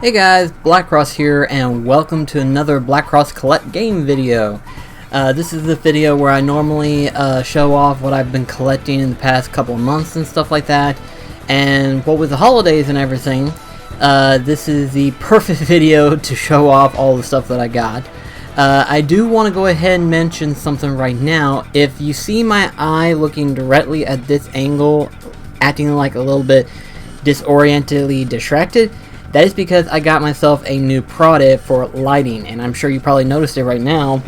Hey guys, BlackCross here, and welcome to another BlackCross Collect Game video. This is the video where I normally show off what I've been collecting in the past couple of months and stuff like that. And what with the holidays and everything, this is the perfect video to show off all the stuff that I got. I do want to go ahead and mention something right now. If you see my eye looking directly at this angle, acting like a little bit disorientedly distracted, that is because I got myself a new product for lighting, and I'm sure you probably noticed it right now,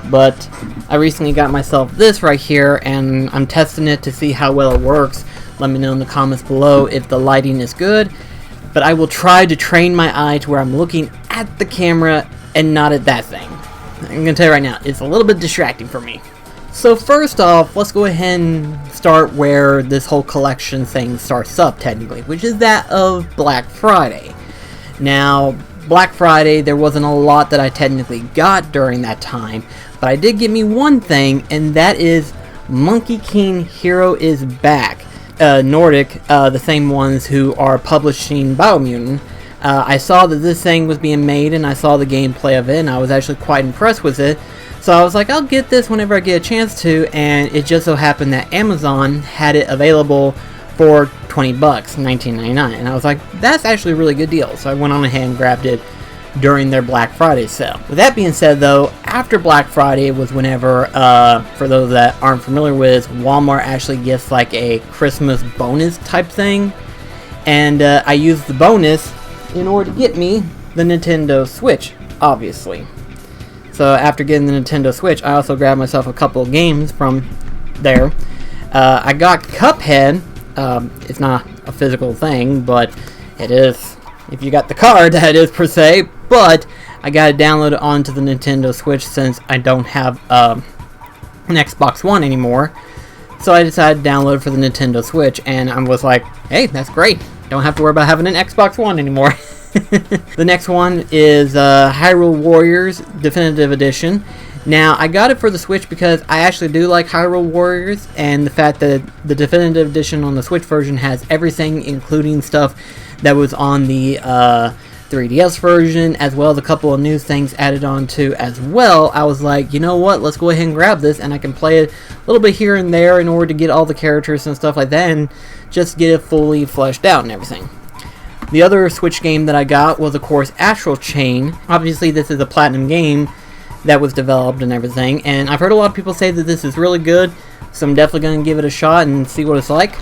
but I recently got myself this right here, and I'm testing it to see how well it works. Let me know in the comments below if the lighting is good, but I will try to train my eye to where I'm looking at the camera and not at that thing. I'm going to tell you right now, it's a little bit distracting for me. So first off, let's go ahead and start where this whole collection thing starts up technically, which is that of Black Friday. Now, Black Friday, there wasn't a lot that I technically got during that time, but I did get me one thing, and that is Monkey King Hero is Back. Nordic, the same ones who are publishing Biomutant. I saw that this thing was being made, and I saw the gameplay of it, and I was actually quite impressed with it. So I was like, I'll get this whenever I get a chance to, and it just so happened that Amazon had it available for $20, $19.99, and I was like, that's actually a really good deal. So I went on ahead and grabbed it during their Black Friday sale. With that being said though, after Black Friday was whenever, for those that aren't familiar with, Walmart actually gets like a Christmas bonus type thing, and I used the bonus in order to get me the Nintendo Switch, obviously. So after getting the Nintendo Switch, I also grabbed myself a couple of games from there. I got Cuphead. It's not a physical thing, but it is, if you got the card, that is per se, but I got it downloaded onto the Nintendo Switch since I don't have an Xbox One anymore. So I decided to download it for the Nintendo Switch, and I was like, hey, that's great. Don't have to worry about having an Xbox One anymore. The next one is Hyrule Warriors Definitive Edition. Now, I got it for the Switch because I actually do like Hyrule Warriors, and the fact that the Definitive Edition on the Switch version has everything, including stuff that was on the 3DS version, as well as a couple of new things added on to as well. I was like, you know what, let's go ahead and grab this, and I can play it a little bit here and there in order to get all the characters and stuff like that, and just get it fully fleshed out and everything. The other Switch game that I got was, of course, Astral Chain. Obviously, this is a Platinum game that was developed and everything, and I've heard a lot of people say that this is really good, so I'm definitely going to give it a shot and see what it's like.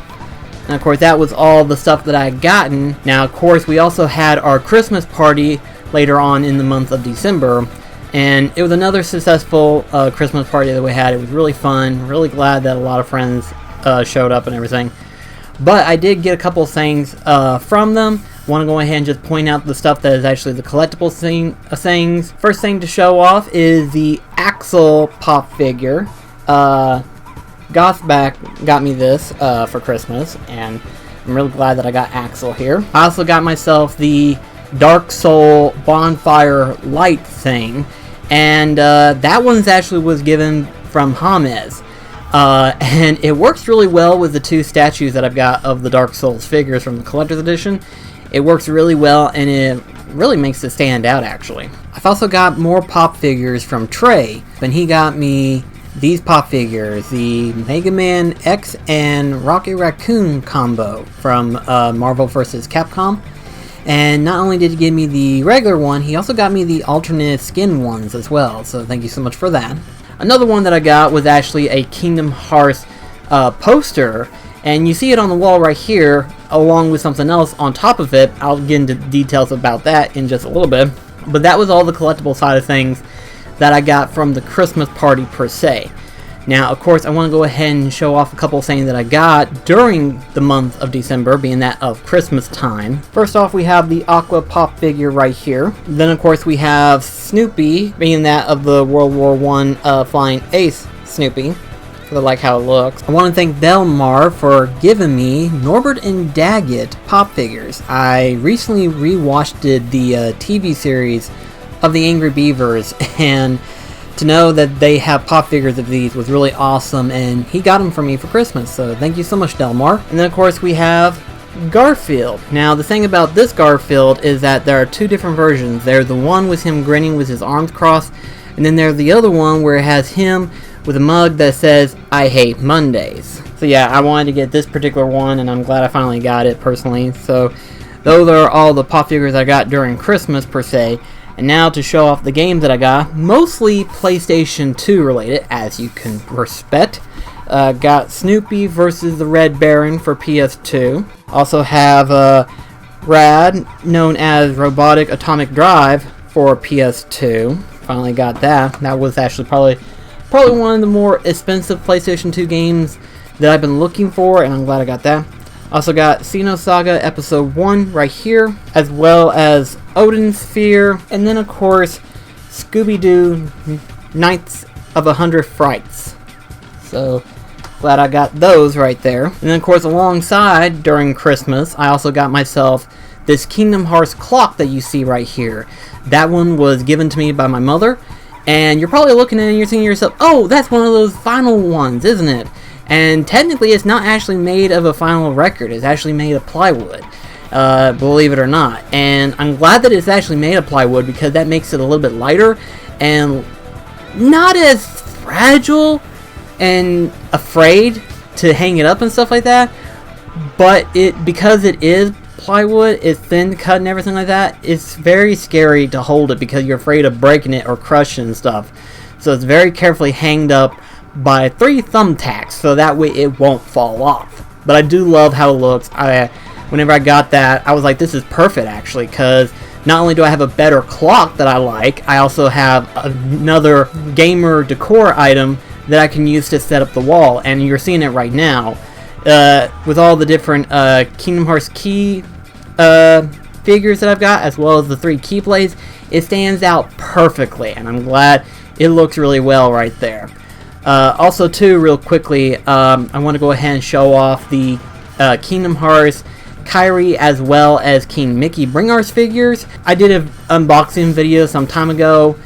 And of course, that was all the stuff that I had gotten. Now, of course, we also had our Christmas party later on in the month of December, and it was another successful Christmas party that we had. It was really fun, really glad that a lot of friends showed up and everything. But I did get a couple of things from them. Want to go ahead and just point out the stuff that is actually the collectible things. First thing to show off is the Axel pop figure. Gothback got me this for Christmas, and I'm really glad that I got Axel here. I also got myself the Dark Soul bonfire light thing, and that one actually was given from James. And it works really well with the two statues that I've got of the Dark Souls figures from the Collector's Edition. It works really well, and it really makes it stand out, actually. I've also got more pop figures from Trey, and he got me these pop figures, the Mega Man X and Rocket Raccoon combo from Marvel vs. Capcom. And not only did he give me the regular one, he also got me the alternate skin ones as well, so thank you so much for that. Another one that I got was actually a Kingdom Hearts poster, and you see it on the wall right here, along with something else on top of it. I'll get into details about that in just a little bit, but that was all the collectible side of things that I got from the Christmas party per se. Now, of course, I want to go ahead and show off a couple of things that I got during the month of December, being that of Christmas time. First off, we have the Aqua pop figure right here. Then, of course, we have Snoopy, being that of the World War I Flying Ace Snoopy. I like how it looks. I want to thank Delmar for giving me Norbert and Daggett pop figures. I recently rewatched the TV series of the Angry Beavers, and to know that they have pop figures of these was really awesome, and he got them for me for Christmas, so thank you so much, Delmar. And then of course we have Garfield. Now, the thing about this Garfield is that there are two different versions. There's the one with him grinning with his arms crossed, and then there's the other one where it has him with a mug that says, "I hate Mondays." So yeah, I wanted to get this particular one, and I'm glad I finally got it, personally. So those are all the pop figures I got during Christmas, per se. And now to show off the games that I got, mostly PlayStation 2 related, as you can respect. Got Snoopy versus the Red Baron for PS2. Also have Rad, known as Robotic Atomic Drive, for PS2. Finally got that. That was actually probably one of the more expensive PlayStation 2 games that I've been looking for, and I'm glad I got that. Also got Xenosaga Episode 1 right here, as well as Odin Sphere, and then of course Scooby-Doo Nights of 100 Frights. So glad I got those right there. And then of course alongside, during Christmas, I also got myself this Kingdom Hearts clock that you see right here. That one was given to me by my mother, and you're probably looking at it and you're thinking to yourself, oh, that's one of those vinyl ones, isn't it? And technically it's not actually made of a vinyl record, it's actually made of plywood, believe it or not. And I'm glad that it's actually made of plywood, because that makes it a little bit lighter and not as fragile and afraid to hang it up and stuff like that. But because it is plywood, it's thin cut and everything like that, it's very scary to hold it because you're afraid of breaking it or crushing and stuff. So it's very carefully hanged up by 3 thumbtacks, so that way it won't fall off. But I do love how it looks. Whenever I got that, I was like, this is perfect actually, because not only do I have a better clock that I like, I also have another gamer decor item that I can use to set up the wall, and you're seeing it right now. With all the different Kingdom Hearts key figures that I've got, as well as the 3 keyblades, it stands out perfectly, and I'm glad it looks really well right there. Also, too, real quickly, I want to go ahead and show off the Kingdom Hearts Kairi as well as King Mickey Bring Ours figures. I did an unboxing video some time ago,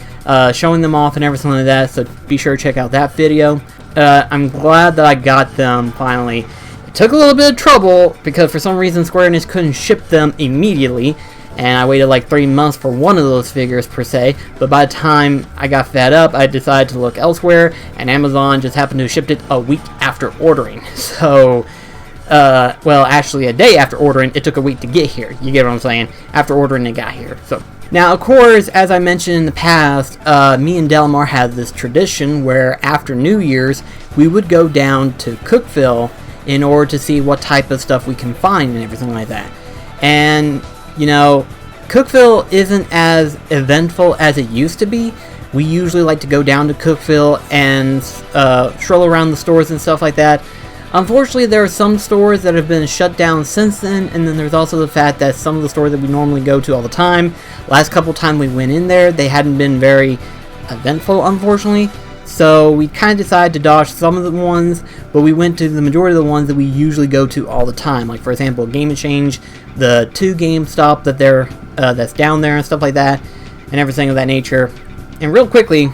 showing them off and everything like that, so be sure to check out that video. I'm glad that I got them finally. It took a little bit of trouble because for some reason Square Enix couldn't ship them immediately, and I waited like 3 months for one of those figures per se, but by the time I got fed up, I decided to look elsewhere, and Amazon just happened to have shipped it a week after ordering. So, well, actually a day after ordering, it took a week to get here. You get what I'm saying? After ordering, it got here. So now, of course, as I mentioned in the past, me and Delamar had this tradition where after New Year's, we would go down to Cookville in order to see what type of stuff we can find and everything like that. And you know, Cookville isn't as eventful as it used to be. We usually like to go down to Cookville and stroll around the stores and stuff like that. Unfortunately, there are some stores that have been shut down since then, and then there's also the fact that some of the stores that we normally go to all the time, last couple times we went in there, they hadn't been very eventful, unfortunately. So we kind of decided to dodge some of the ones, but we went to the majority of the ones that we usually go to all the time. Like, for example, Game & Change, the 2 GameStop that's down there and stuff like that, and everything of that nature. And real quickly,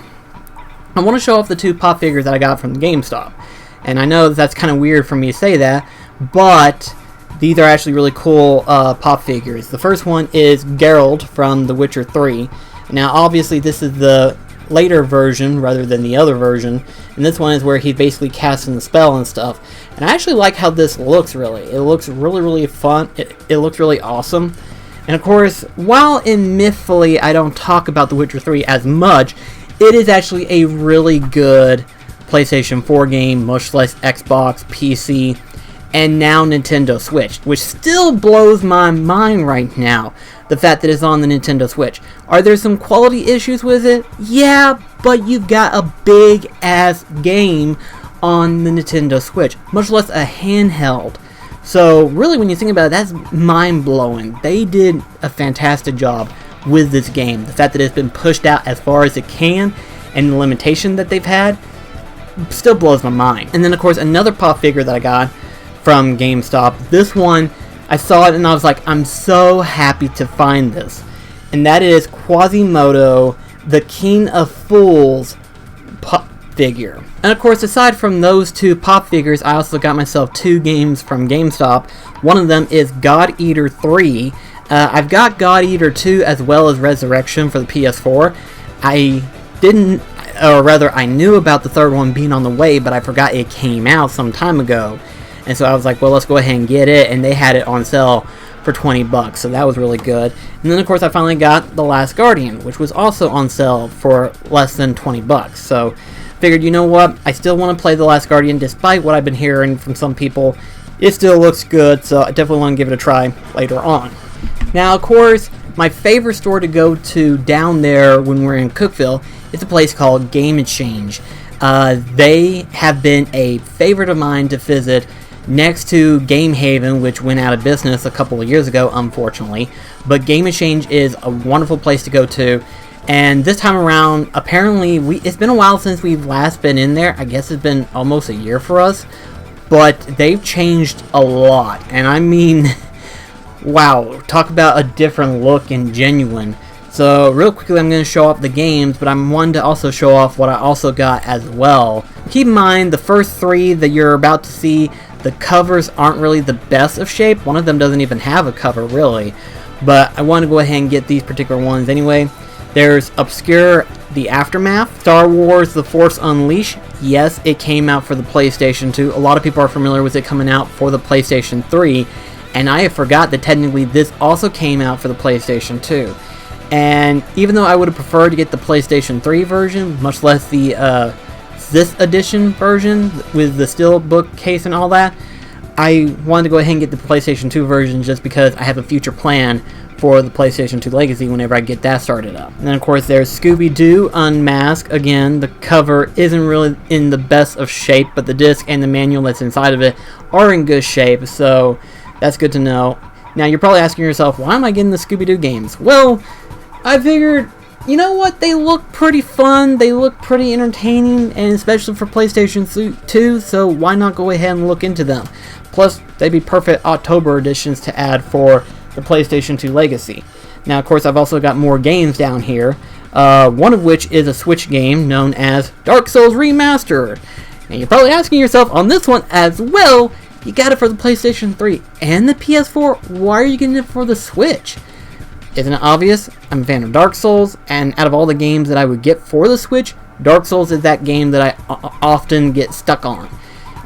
I want to show off the 2 pop figures that I got from the GameStop. And I know that's kind of weird for me to say that, but these are actually really cool pop figures. The first one is Geralt from The Witcher 3. Now, obviously, this is the later version rather than the other version, and this one is where he's basically casting the spell and stuff. And I actually like how this looks. Really, it looks really fun. It looks really awesome. And of course, while in Mythfully I don't talk about The Witcher 3 as much, it is actually a really good PlayStation 4 game, much less Xbox, PC, and now Nintendo Switch, which still blows my mind right now, the fact that it's on the Nintendo Switch. Are there some quality issues with it? Yeah, but you've got a big ass game on the Nintendo Switch, much less a handheld. So really, when you think about it, that's mind-blowing. They did a fantastic job with this game. The fact that it's been pushed out as far as it can, and the limitation that they've had, still blows my mind. And then of course, another pop figure that I got from GameStop. This one, I saw it and I was like, I'm so happy to find this. And that is Quasimodo, the King of Fools figure. And of course, aside from those 2 pop figures, I also got myself 2 games from GameStop. One of them is God Eater 3. I've got God Eater 2 as well as Resurrection for the PS4. I didn't, or rather I knew about the third one being on the way, but I forgot it came out some time ago. And so I was like, well, let's go ahead and get it, and they had it on sale for $20, so that was really good. And then of course I finally got The Last Guardian, which was also on sale for less than $20. So figured, you know what, I still want to play The Last Guardian despite what I've been hearing from some people. It still looks good, so I definitely want to give it a try later on. Now, of course, my favorite store to go to down there when we're in Cookeville is a place called Game Exchange. They have been a favorite of mine to visit next to Game Haven, which went out of business a couple of years ago, unfortunately. But Game Exchange is a wonderful place to go to. And this time around, apparently, it's been a while since we've last been in there. I guess it's been almost a year for us. But they've changed a lot. And I mean, wow, talk about a different look and genuine. So real quickly, I'm going to show off the games, but I'm wanting to also show off what I also got as well. Keep in mind, the first 3 that you're about to see, the covers aren't really the best of shape. One of them doesn't even have a cover, really. But I want to go ahead and get these particular ones anyway. There's Obscure The Aftermath, Star Wars The Force Unleashed. Yes, it came out for the PlayStation 2. A lot of people are familiar with it coming out for the PlayStation 3. And I forgot that technically this also came out for the PlayStation 2. And even though I would have preferred to get the PlayStation 3 version, much less the this edition version with the steelbook case and all that, I wanted to go ahead and get the PlayStation 2 version just because I have a future plan for the PlayStation 2 Legacy whenever I get that started up. And then of course there's Scooby-Doo Unmasked. Again, the cover isn't really in the best of shape, but the disc and the manual that's inside of it are in good shape, so that's good to know. Now you're probably asking yourself, why am I getting the Scooby-Doo games? Well, I figured, you know what, they look pretty fun, they look pretty entertaining, and especially for PlayStation 2, so why not go ahead and look into them? Plus, they'd be perfect October editions to add for the PlayStation 2 Legacy. Now, of course, I've also got more games down here, one of which is a Switch game known as Dark Souls Remastered. And you're probably asking yourself, on this one as well, you got it for the PlayStation 3 and the PS4, why are you getting it for the Switch? Isn't it obvious? I'm a fan of Dark Souls, and out of all the games that I would get for the Switch, Dark Souls is that game that I often get stuck on.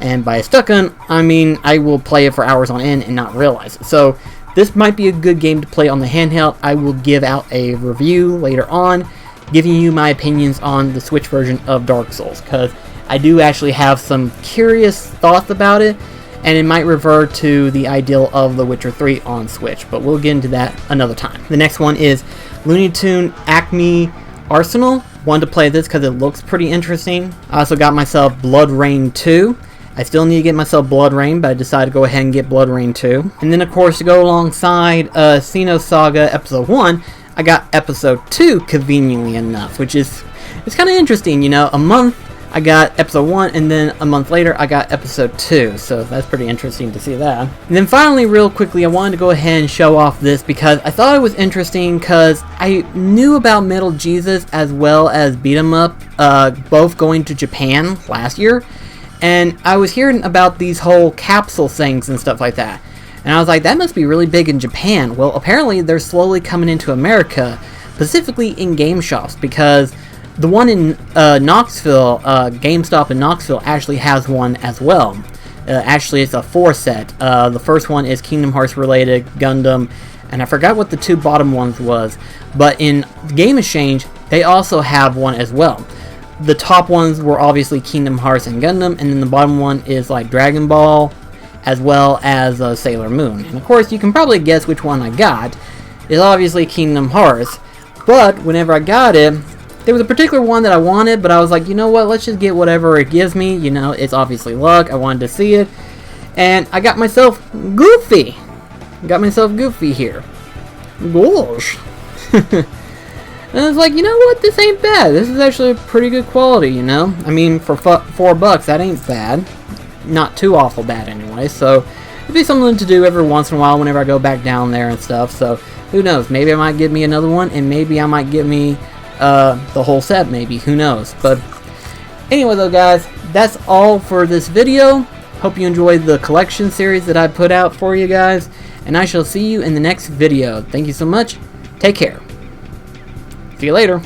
And by stuck on, I mean I will play it for hours on end and not realize it. So this might be a good game to play on the handheld. I will give out a review later on, giving you my opinions on the Switch version of Dark Souls, because I do actually have some curious thoughts about it, and it might revert to the ideal of The Witcher 3 on Switch, but we'll get into that another time. The next one is Looney Tunes Acme Arsenal. Wanted to play this because it looks pretty interesting. I also got myself Blood Rain 2. I still need to get myself Blood Rain, but I decided to go ahead and get Blood Rain 2. And then, of course, to go alongside Xenosaga Episode 1, I got Episode 2, conveniently enough, which is, it's kind of interesting, you know. A month I got Episode 1, and then a month later I got Episode 2, so that's pretty interesting to see that. And then finally, real quickly, I wanted to go ahead and show off this because I thought it was interesting because I knew about Metal Jesus as well as Beat 'em Up, both going to Japan last year, and I was hearing about these whole capsule things and stuff like that. And I was like, that must be really big in Japan. Well, apparently they're slowly coming into America, specifically in game shops, because the one in Knoxville, GameStop in Knoxville, actually has one as well. Actually, it's a 4-set. The first one is Kingdom Hearts related, Gundam, and I forgot what the 2 bottom ones was. But in Game Exchange, they also have one as well. The top ones were obviously Kingdom Hearts and Gundam, and then the bottom one is like Dragon Ball, as well as Sailor Moon. And of course, you can probably guess which one I got. It's obviously Kingdom Hearts, but whenever I got it, there was a particular one that I wanted, but I was like, you know what, let's just get whatever it gives me. You know, it's obviously luck. I wanted to see it. And I got myself Goofy. Here. Gosh. And I was like, you know what, this ain't bad. This is actually a pretty good quality, you know. I mean, for $4, that ain't bad. Not too awful bad anyway. So, it'd be something to do every once in a while whenever I go back down there and stuff. So, who knows, maybe I might get me another one, and maybe I might get me the whole set, maybe, who knows. But Anyway though guys, that's all for this video. Hope you enjoyed the collection series that I put out for you guys, and I shall see you in the next video. Thank you so much. Take care. See you later.